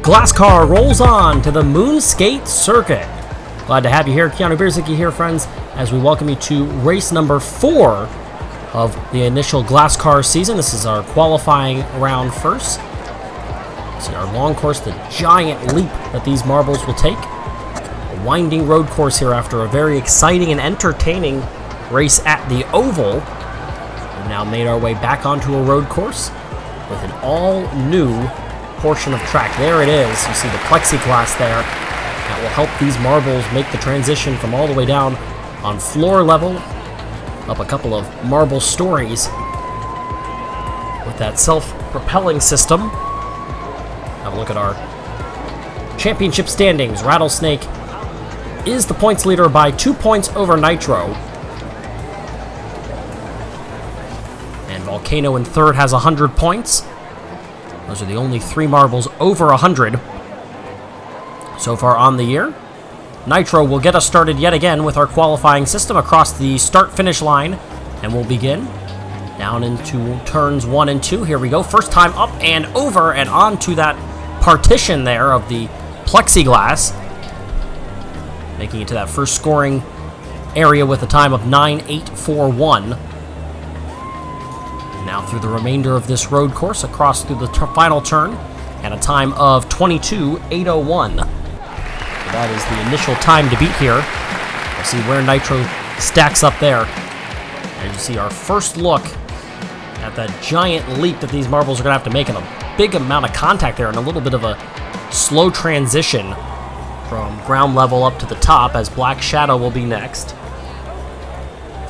GlassCar rolls on to the Moonscape circuit. Glad to have you here. Keanu Biedrzycki here, friends, as we welcome you to race number 4 of the initial GlassCar season. This is our qualifying round first. See our long course, the giant leap that these marbles will take. A winding road course here after a very exciting and entertaining race at the Oval. We've now made our way back onto a road course with an all-new portion of track. There it is. You see the plexiglass there. That will help these marbles make the transition from all the way down on floor level up a couple of marble stories with that self-propelling system. Have a look at our championship standings. Rattlesnake is the points leader by 2 points over Nitro. And Volcano in third has 100 points. Those are the only 3 marbles over 100 so far on the year. Nitro will get us started yet again with our qualifying system across the start-finish line, and we'll begin down into turns 1 and 2. Here we go. First time up and over and onto that partition there of the plexiglass, making it to that first scoring area with a time of 9.841. Now through the remainder of this road course, across through the final turn, and a time of 22.801. So that is the initial time to beat here. We'll see where Nitro stacks up there. And you see our first look at that giant leap that these marbles are going to have to make, and a big amount of contact there, and a little bit of a slow transition from ground level up to the top, as Black Shadow will be next.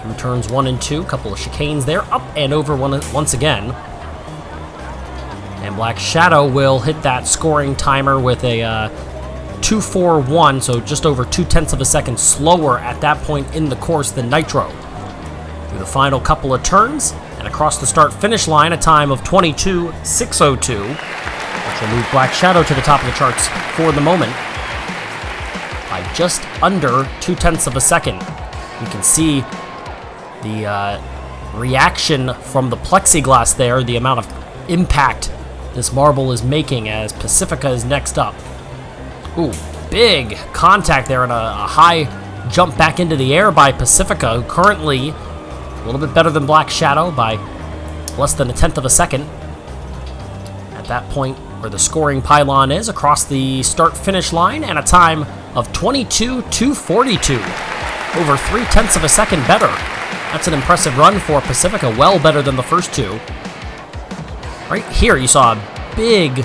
Through turns 1 and 2, a couple of chicanes there, up and over once again. And Black Shadow will hit that scoring timer with a 2.41, so just over 0.2 of a second slower at that point in the course than Nitro. Through the final couple of turns, and across the start-finish line, a time of 22.602, which will move Black Shadow to the top of the charts for the moment by just under 0.2 of a second. You can see the reaction from the plexiglass there, the amount of impact this marble is making as Pacifica is next up. Ooh, big contact there and a high jump back into the air by Pacifica, who currently a little bit better than Black Shadow by less than 0.1 of a second. At that point where the scoring pylon is, across the start-finish line, and a time of 22.242. Over 0.3 of a second better. That's an impressive run for Pacifica, well better than the first two. Right here, you saw a big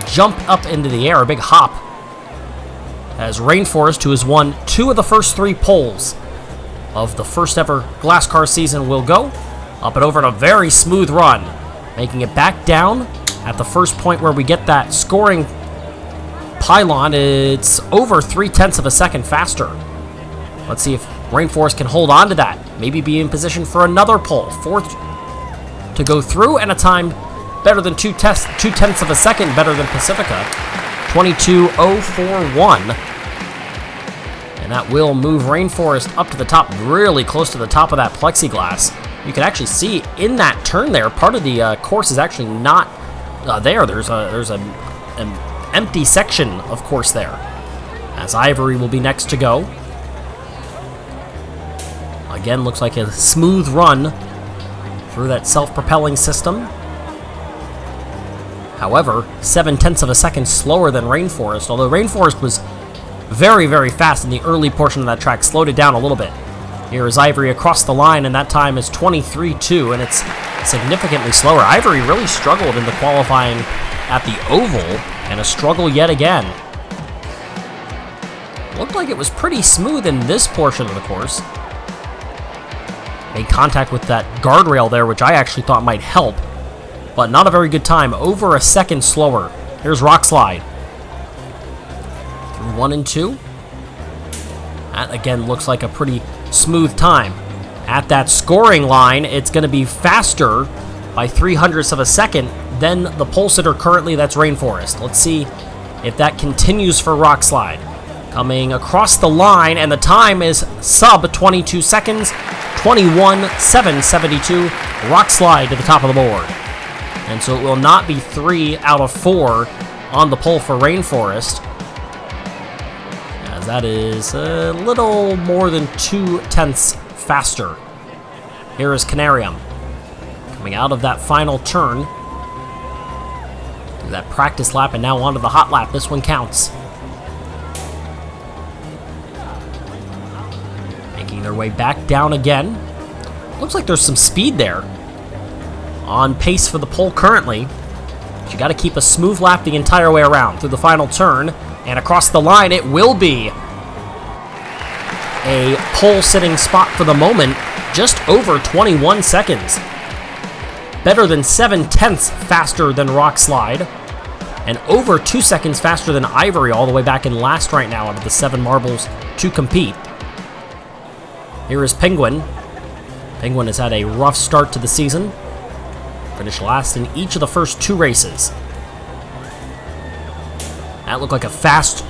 jump up into the air, a big hop, as Rainforest, who has won 2 of the first 3 poles of the first ever GlassCar season, will go up and over in a very smooth run, making it back down at the first point where we get that scoring pylon. It's over 0.3 of a second faster. Let's see if Rainforest can hold on to that. Maybe be in position for another pole. 4th to go through, and a time better than 0.2 of a second better than Pacifica. 22.041. And that will move Rainforest up to the top, really close to the top of that plexiglass. You can actually see in that turn there, part of the course is actually not there. There's an empty section of course there, as Ivory will be next to go. Again, looks like a smooth run through that self-propelling system. However, 0.7 of a second slower than Rainforest, although Rainforest was very, very fast in the early portion of that track, slowed it down a little bit. Here is Ivory across the line, and that time is 23.2, and it's significantly slower. Ivory really struggled in the qualifying at the Oval, and a struggle yet again. Looked like it was pretty smooth in this portion of the course. Made contact with that guardrail there, which I actually thought might help, but not a very good time. Over a second slower. Here's Rock Slide. Through 1 and 2. That again looks like a pretty smooth time. at that scoring line. It's going to be faster by 0.03 of a second than the pole sitter currently, that's Rainforest. Let's see if that continues for Rock Slide. Coming across the line, and the time is sub 22 seconds, 21.772. Rock Slide to the top of the board. And so it will not be 3 out of 4 on the pole for Rainforest, as that is a little more than 0.2 faster. Here is Canarium, coming out of that final turn. That practice lap, and now onto the hot lap. This one counts. Making their way back down again. Looks like there's some speed there. On pace for the pole currently. But you got to keep a smooth lap the entire way around through the final turn. And across the line, it will be a pole sitting spot for the moment. Just over 21 seconds. Better than 0.7 faster than Rock Slide. And over 2 seconds faster than Ivory, all the way back in last right now out of the 7 marbles to compete. Here is Penguin. Penguin has had a rough start to the season. Finished last in each of the first 2 races. That looked like a fast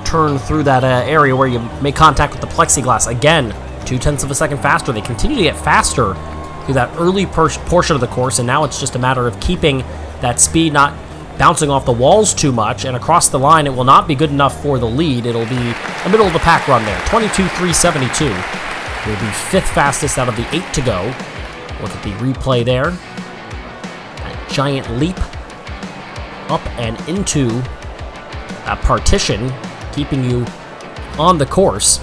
turn through that area where you make contact with the plexiglass. Again, 0.2 of a second faster. They continue to get faster through that early portion of the course, and now it's just a matter of keeping that speed, not bouncing off the walls too much, and across the line it will not be good enough for the lead. It'll be a middle of the pack run there. 22.372 will be 5th fastest out of the 8 to go. Look at the replay there. That giant leap up and into that partition, keeping you on the course.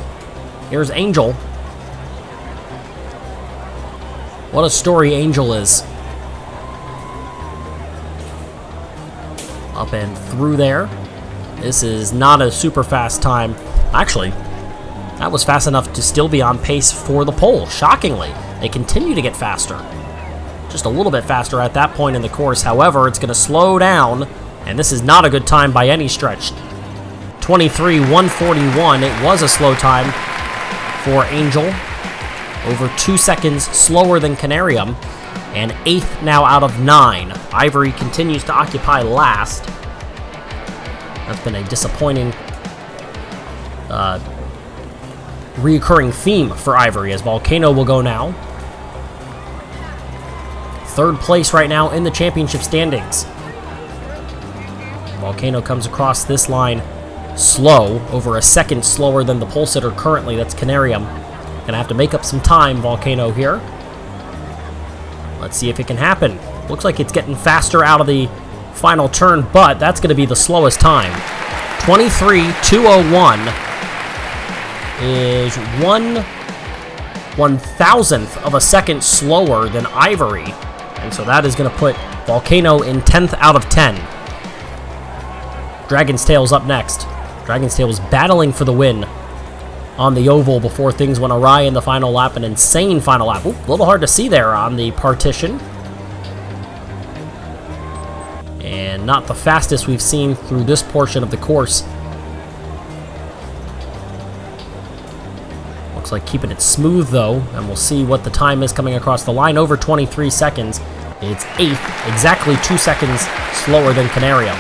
Here's Angel. What a story Angel is. Up and through there. This is not a super fast time. Actually, that was fast enough to still be on pace for the pole. Shockingly, they continue to get faster. Just a little bit faster at that point in the course. However, it's going to slow down, and this is not a good time by any stretch. 23.141. It was a slow time for Angel. Over 2 seconds slower than Canarium. And 8th now out of 9. Ivory continues to occupy last. That's been a disappointing reoccurring theme for Ivory, as Volcano will go now. 3rd place right now in the championship standings. Volcano comes across this line slow, over a second slower than the pole sitter currently. That's Canarium. Gonna have to make up some time, Volcano here. Let's see if it can happen. Looks like it's getting faster out of the final turn, but that's going to be the slowest time. 23.201 is 1/1000th of a second slower than Ivory. And so that is going to put Volcano in 10th out of 10. Dragon's Tail's up next. Dragon's Tail was battling for the win on the oval before things went awry in the final lap. An insane final lap. Ooh, a little hard to see there on the partition. And not the fastest we've seen through this portion of the course. Looks like keeping it smooth though, and we'll see what the time is coming across the line. Over 23 seconds. It's 8th, exactly 2 seconds slower than Canarium.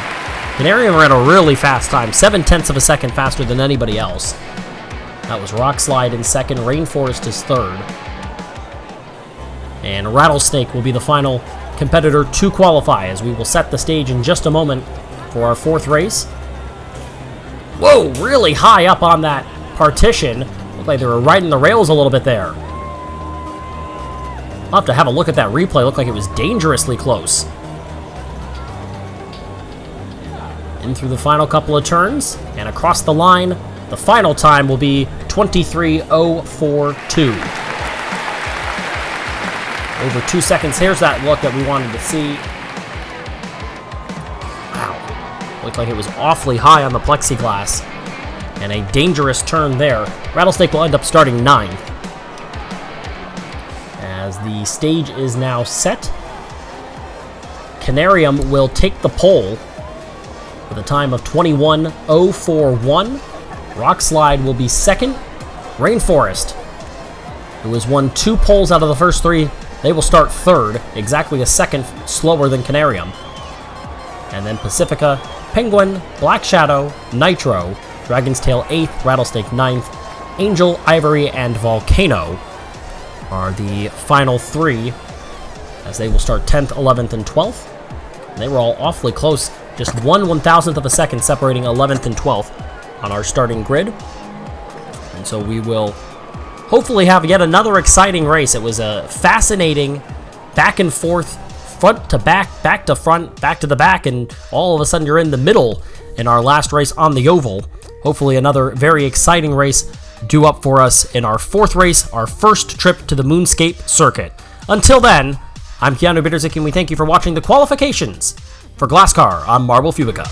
Canarium ran a really fast time, 0.7 of a second faster than anybody else. That was Rock Slide in 2nd, Rainforest is 3rd. And Rattlesnake will be the final competitor to qualify, as we will set the stage in just a moment for our 4th race. Whoa, really high up on that partition. Looked like they were riding the rails a little bit there. I'll have to have a look at that replay. Looked like it was dangerously close. In through the final couple of turns, and across the line, the final time will be 23.042. Over 2 seconds. Here's that look that we wanted to see. Wow. Looked like it was awfully high on the plexiglass. And a dangerous turn there. Rattlesnake will end up starting 9th. As the stage is now set, Canarium will take the pole with a time of 21.041. Rock Slide will be 2nd. Rainforest who has won 2 poles out of the first 3. They will start third, exactly a second slower than Canarium. And then Pacifica, Penguin, Black Shadow, Nitro, Dragon's Tail 8th, Rattlesnake 9th, Angel, Ivory, and Volcano are the final 3, as they will start 10th, 11th, and 12th. And they were all awfully close, just 1/1000th of a second separating 11th and 12th on our starting grid. And so we will hopefully have yet another exciting race. It was a fascinating back and forth, front to back to front, back to the back, and all of a sudden you're in the middle in our last race on the oval. Hopefully another very exciting race due up for us in our 4th race, our first trip to the Moonscape circuit. Until then, I'm Keanu Biedrzycki, and we thank you for watching the qualifications for GlassCar on Marble Fubeca.